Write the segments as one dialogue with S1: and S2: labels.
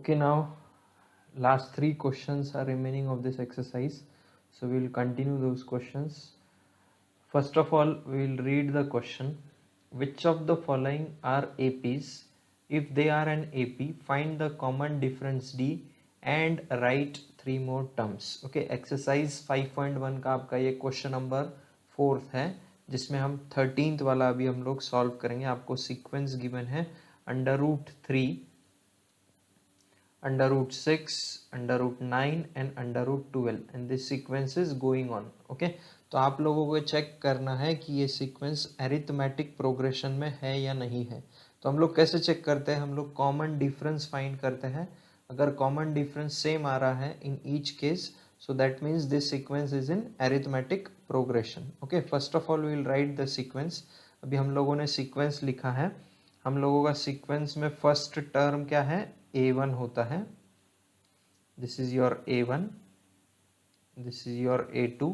S1: Okay, now last three questions are remaining of this exercise, so we will continue those questions. First of all, we will read the question. Which of the following are APs? If they are an AP, find the common difference D and write three more terms. Okay, exercise 5.1 का आपका ये question number 4 है, जिसमें हम 13th वाला अभी हम लोग सॉल्व करेंगे. आपको सीक्वेंस गिवन है √3, √6, √9 and √12 and this sequence is going on. Okay, तो आप लोगों को चेक करना है कि ये सीक्वेंस अरिथमेटिक प्रोग्रेशन में है या नहीं है. तो हम लोग कैसे चेक करते हैं? हम लोग कॉमन डिफरेंस फाइंड करते हैं. अगर कॉमन डिफरेंस सेम आ रहा है in each case, so that means this sequence is in arithmetic progression. Okay, first of all we will write the sequence. अभी हम लोगों ने सीक्वेंस लिखा है. हम लोगों का सीक्वेंस में फर्स्ट टर्म क्या है? A1 होता है. This is your A1, this is your A2,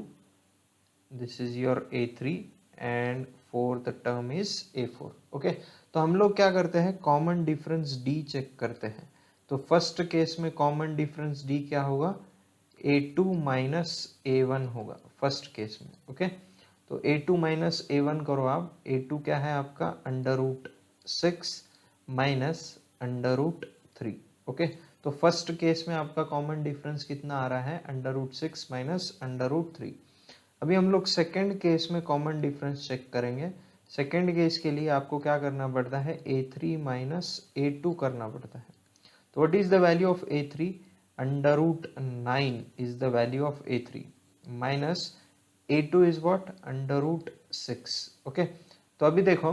S1: this is your A3 and fourth term is A4. Okay, तो हम लोग क्या करते हैं? कॉमन डिफरेंस D चेक करते हैं. तो फर्स्ट केस में कॉमन डिफरेंस D क्या होगा? A2 माइनस A1 होगा फर्स्ट केस में. ओके, तो A2 माइनस A1 करो आप. A2 क्या है आपका? √6 माइनस √3. ओके, तो फर्स्ट केस में आपका कॉमन डिफरेंस कितना आ रहा है? √6 माइनस √3. अभी हम लोग सेकेंड केस में कॉमन डिफरेंस चेक करेंगे. सेकेंड केस के लिए आपको क्या करना पड़ता है? A3 माइनस A2 करना पड़ता है. तो what is the value of A3? √9 is the value of A3 minus A2 is what? √6. Okay, तो अभी देखो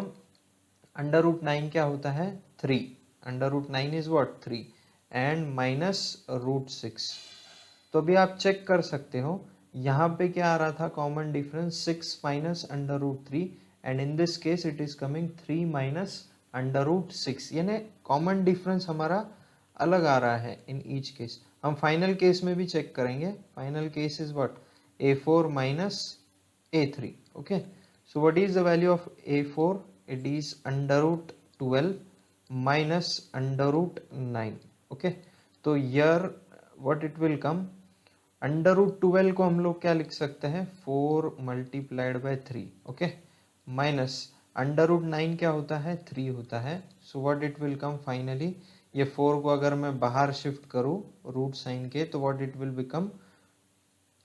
S1: √9 क्या होता है? 3. √9 इज व्हाट? 3 and minus √6. तो अभी आप चेक कर सकते हो यहाँ पे क्या आ रहा था? Common difference 6 minus √3 and in this case it is coming 3 minus √6. यानी कॉमन डिफरेंस हमारा अलग आ रहा है इन ईच केस. हम फाइनल केस में भी चेक करेंगे. Final case is what? A4 minus A3. Okay, so what is the value of A4? It is √12 minus √9. Okay, तो यर व्हाट इट विल कम? √12 को हम लोग क्या लिख सकते हैं? 4 मल्टीप्लाइड बाय 3. ओके, माइनस √9 क्या होता है? 3 होता है. So what it will come finally? ये 4 को अगर मैं बाहर शिफ्ट करूं रूट साइन के, तो व्हाट इट विल बिकम?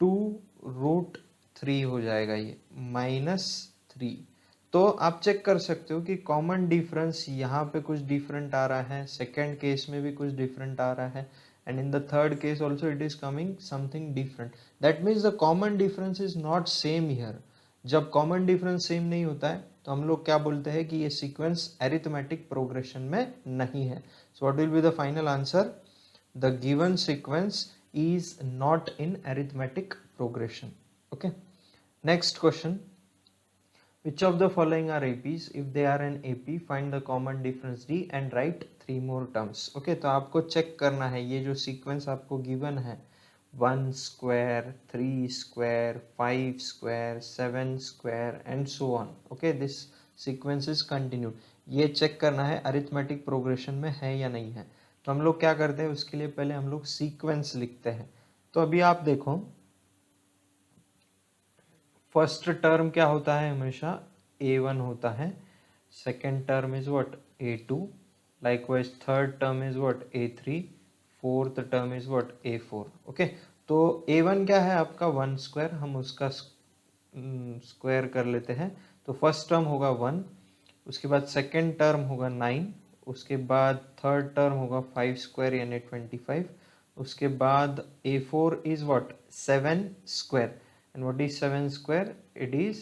S1: 2√3 हो जाएगा ये, -3. तो आप चेक कर सकते हो कि कॉमन डिफरेंस यहाँ पे कुछ डिफरेंट आ रहा है, सेकेंड केस में भी कुछ डिफरेंट आ रहा है, and in the third case also it is coming something different. That means the common difference is not same here. जब common difference same नहीं होता है तो हम लोग क्या बोलते हैं कि ये sequence arithmetic progression में नहीं है. So what will be the final answer? The given sequence is not in arithmetic progression. Okay, next question. Which of the following are APs? If they are an AP, find the common difference D and write 3 more terms. Okay, तो आपको check करना है ये जो sequence आपको given है 1 square, 3 square, 5 square, 7 square and so on. Okay, this sequence is continued. ये check करना है अरिथमेटिक प्रोग्रेशन में है या नहीं है. तो हम लोग क्या करते हैं? उसके लिए पहले हम लोग सीक्वेंस लिखते हैं. तो अभी आप देखो फर्स्ट टर्म क्या होता है? हमेशा A1 होता है. Second term is what? A2. Likewise third term is what? A3. Fourth term is what? A4. Okay, तो A1 क्या है आपका? 1 स्क्वायर. हम उसका स्क्वायर कर लेते हैं. तो फर्स्ट टर्म होगा 1, उसके बाद सेकेंड टर्म होगा 9, उसके बाद थर्ड टर्म होगा 5 स्क्वायर यानी 25, उसके बाद A4 is what? 7 square. And what is 7 square? It is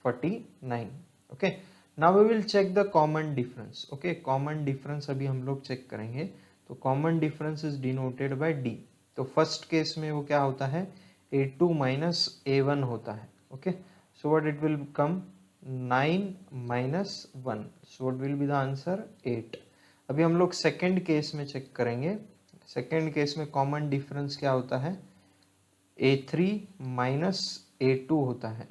S1: 49. Okay, now we will check the common difference. Okay, common difference अभी हम लोग चेक करेंगे. तो common difference is denoted by D. तो फर्स्ट केस में वो क्या होता है? A2 माइनस A1 होता है. Okay, so what it will come? 9 minus 1. So what will be the answer? 8. अभी हम लोग सेकेंड केस में चेक करेंगे. सेकेंड केस में कॉमन डिफरेंस क्या होता है? A3 माइनस A2 होता है.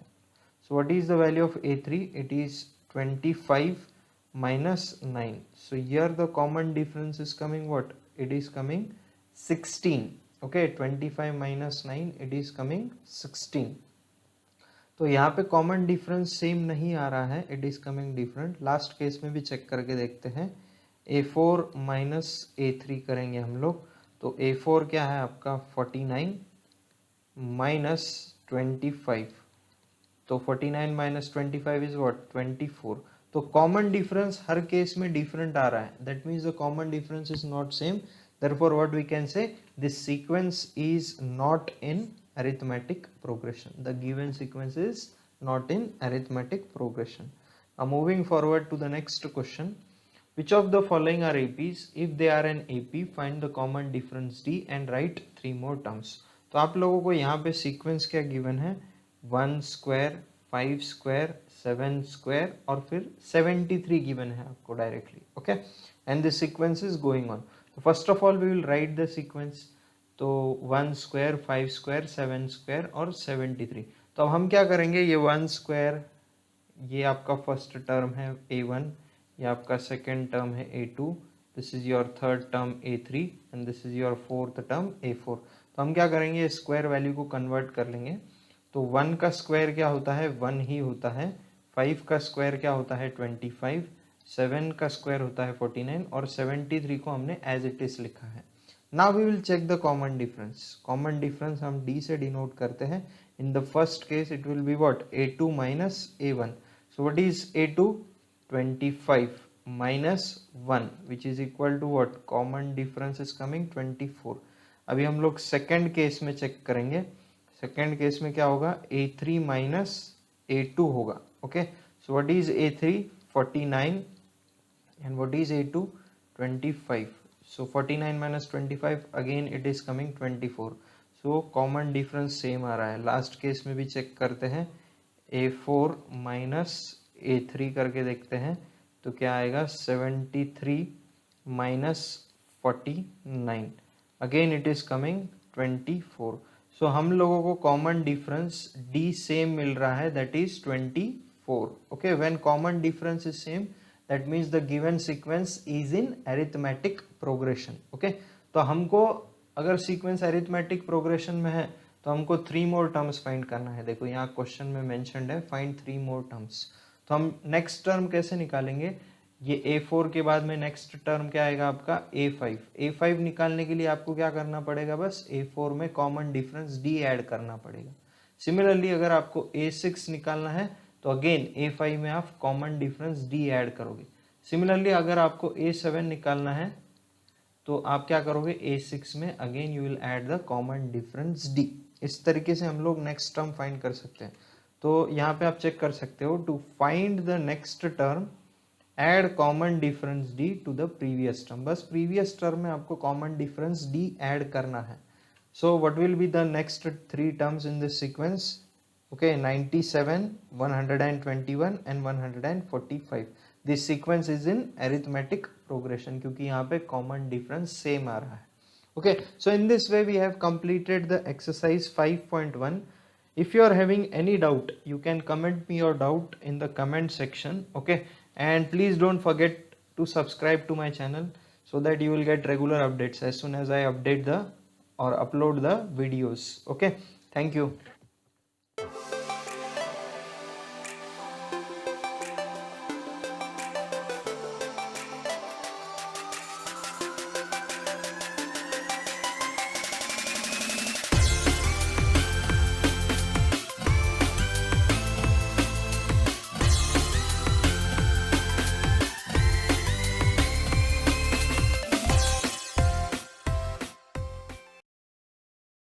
S1: So what is the value of A3? It is 25 minus 9. So here the common difference is coming what? It is coming 16. Okay 25 minus 9 it is coming 16. तो यहाँ पे common difference same नहीं आ रहा है, it is coming different. Last case में भी check करके देखते हैं. A4 माइनस A3 करेंगे हम लोग. तो A4 क्या है आपका 49 माइनस 25. तो 49 माइनस 25 इज व्हाट 24. तो कॉमन डिफरेंस हर केस में डिफरेंट आ रहा है. That means the common difference is not same. Therefore what we can say, this sequence is not in arithmetic progression. The given sequence is not in arithmetic progression. Now moving forward to the next question. Which of the following are APs? If they are an AP, find the common difference D and write 3 more terms. तो आप लोगों को यहाँ पे sequence क्या given है, 1 square, 5 square, 7 square और फिर 73 गिवन है आपको directly. Okay and this sequence is going on. First of all we will write the sequence. तो 1 स्क्वायर, 5 स्क्वायर, 7 स्क्वायर और 73. तो अब हम क्या करेंगे, ये 1 स्क्वायर ये आपका फर्स्ट टर्म है A1, ये आपका सेकेंड टर्म है A2, this is your third term A3 and this is your fourth term A4. तो हम क्या करेंगे, स्क्वायर वैल्यू को कन्वर्ट कर लेंगे. तो 1 का स्क्वायर क्या होता है 1 ही होता है. 5 का स्क्वायर क्या होता है 25. 7 का स्क्वायर होता है 49 और 73 को हमने एज इट इज लिखा है. Now we will check the common difference. Common difference हम D से डिनोट करते हैं. In the first case it will be what A2 minus A1. So what is A2? 25 minus 1 which is equal to what? Common difference is coming 24. अभी हम लोग second case में check करेंगे. Second case में क्या होगा, A3 माइनस A2 होगा. Okay so what is A3? 49 and what is A2? 25. So 49 minus 25 again it is coming 24. So common difference same आ रहा है. लास्ट केस में भी चेक करते हैं. A4 माइनस A3 करके देखते हैं तो क्या आएगा 73 minus 49. Again it is coming 24. सो हम लोगों को कॉमन डिफरेंस D सेम मिल रहा है, that is 24. Okay when common difference is same that means the given sequence is in arithmetic progression. Okay तो हमको अगर सीक्वेंस अरिथमेटिक प्रोग्रेशन में है तो हमको 3 मोर टर्म्स फाइंड करना है. देखो यहाँ क्वेश्चन में मेंशन्ड है फाइंड 3 मोर टर्म्स. तो हम नेक्स्ट टर्म कैसे निकालेंगे, ये A4 के बाद में नेक्स्ट टर्म क्या आएगा आपका A5. A5 निकालने के लिए आपको क्या करना पड़ेगा, बस A4 में कॉमन डिफरेंस D ऐड करना पड़ेगा. सिमिलरली अगर आपको A6 निकालना है तो अगेन A5 में आप कॉमन डिफरेंस D ऐड करोगे. सिमिलरली अगर आपको A7 निकालना है तो आप क्या करोगे, A6 में again you will add the common difference D. इस तरीके से हम लोग नेक्स्ट टर्म फाइंड कर सकते हैं. तो यहाँ पे आप चेक कर सकते हो, to find the next term add common difference D to the previous term. बस प्रीवियस टर्म में आपको कॉमन डिफरेंस D ऐड करना है. So what will be the next 3 terms in this sequence. Okay 97, 121 and 145. This sequence is in arithmetic progression क्योंकि यहाँ पे common difference same आ रहा है. Okay, so in this way we have completed the exercise 5.1. If you are having any doubt, you can comment me your doubt in the comment section. Okay, and please don't forget to subscribe to my channel so that you will get regular updates as soon as I update the or upload the videos. Okay, thank you.